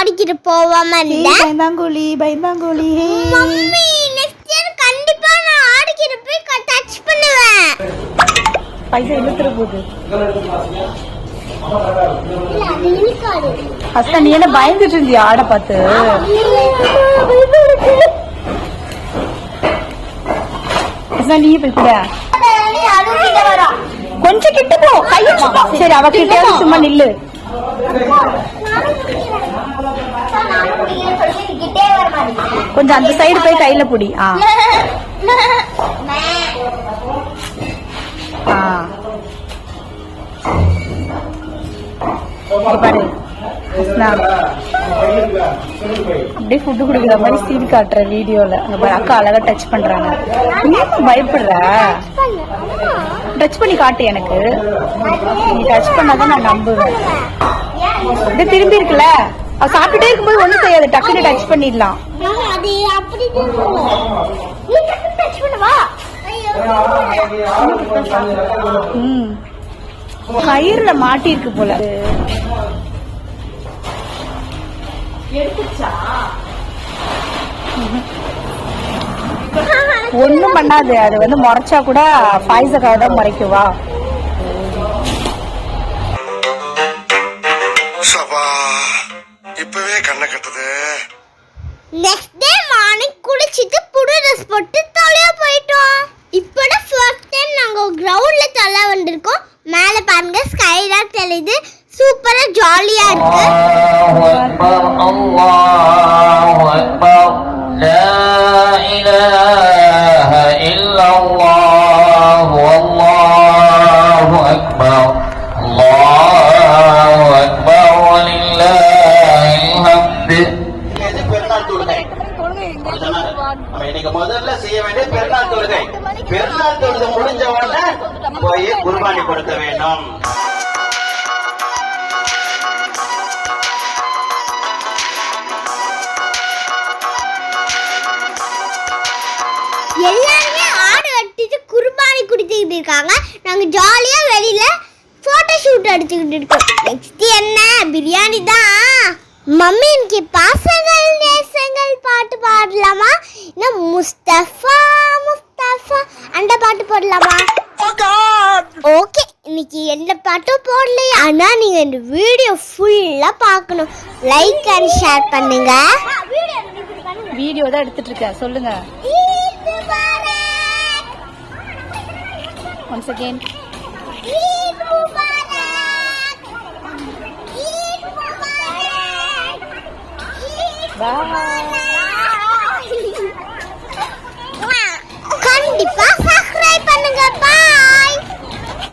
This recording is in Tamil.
ஆடிக்கிட்டு போவாம இருந்தேன். பயந்தாங்கோலி பயந்தாங்கோலி. மம்மி நெக்ஸ்ட் இயர் கண்டிப்பா நான் ஆடிக்கிட்டு போய் டச் பண்ணுவேன். பைசா இழுத்துற போகுது. இல்ல அது இழுக்காது. அஸ்தா நீ என்ன பயந்துட்டு இருந்தியா ஆட பார்த்து? அஸ்தா நீ போய் கூட கொஞ்சம் கிட்ட போ. கையை சரி அவ கிட்ட சும்மா நில்லு. கொஞ்சம் அந்த சைடு போய் கையில புடி. பாரு அப்படியே ஃபுட்டு குடுக்குற மாதிரி சீன் காட்டுற வீடியோல அக்கா அழகா டச் பண்றாங்க. ஏன் பயப்படுற? டச் பண்ணி காட்டு எனக்கு. நீ டச் பண்ணாதான் நான் நம்புவேன். அப்படியே திரும்பி இருக்குல்ல அவ சாப்பிட்டுட்டே இருக்கும்போது ஒண்ணும் செய்யாது. டக்குனு டச் பண்ணிடலாம். கயிறுல மாட்டி இருக்கு போல. ஒண்ணும் பண்ணாது. அது வந்து முறைச்சா கூட பாய்ஸக்காக தான் முறைக்குவா. இப்பவே கண்ணை கட்டுது. நெக்ஸ்ட் டே மார்னிங் குளிச்சிட்டு புது ட்ரெஸ் போட்டு தலையா போயிட்டோம். இப்போட ஃபர்ஸ்ட் டைம் நாங்க கிரவுண்ட்ல தள்ள வந்திருக்கோம். மேல பாருங்க ஸ்கைலாம் தெரியுது. சூப்பரா ஜாலியா இருக்கு. அல்லாஹு அக்பர் லா இலாஹ இல்லல்லாஹு அல்லாஹு அக்பர் அல்லாஹு அக்பர் வலில்லாஹில் ஹம்து. இன்னைக்கு முதல்ல செய்ய வேண்டிய பெருநாள் தொழுகை. பெருநாள் தொழுகை முடிஞ்ச உடனே போய் குர்பானி கொடுக்க வேண்டும். எல்லாருமே ஆடு வெட்டிட்டு குர்பானி குடிச்சிட்டு இருக்காங்க. நாங்க ஜாலியா வெளியில போட்டோ ஷூட் அடிச்சுக்கிட்டு இருக்கோம். நெக்ஸ்ட் என்ன பிரியாணி தான். மம்மி இன்னைக்கு பாசங்கள் நேசங்கள் பாட்டு பாடலாமா? இல்ல முஸ்தபா முஸ்தபா அந்த பாட்டு போடலாமா? ஓகே இன்னைக்கு எந்த பாட்டும் போடலையா? ஆனா நீங்க இந்த வீடியோ ஃபுல்லா பார்க்கணும். லைக் அண்ட் ஷேர் பண்ணுங்க. வீடியோ தான் எடுத்துட்டு இருக்கேன். சொல்லுங்க. Once again. Eid Mubarak. Eid Mubarak. Bye.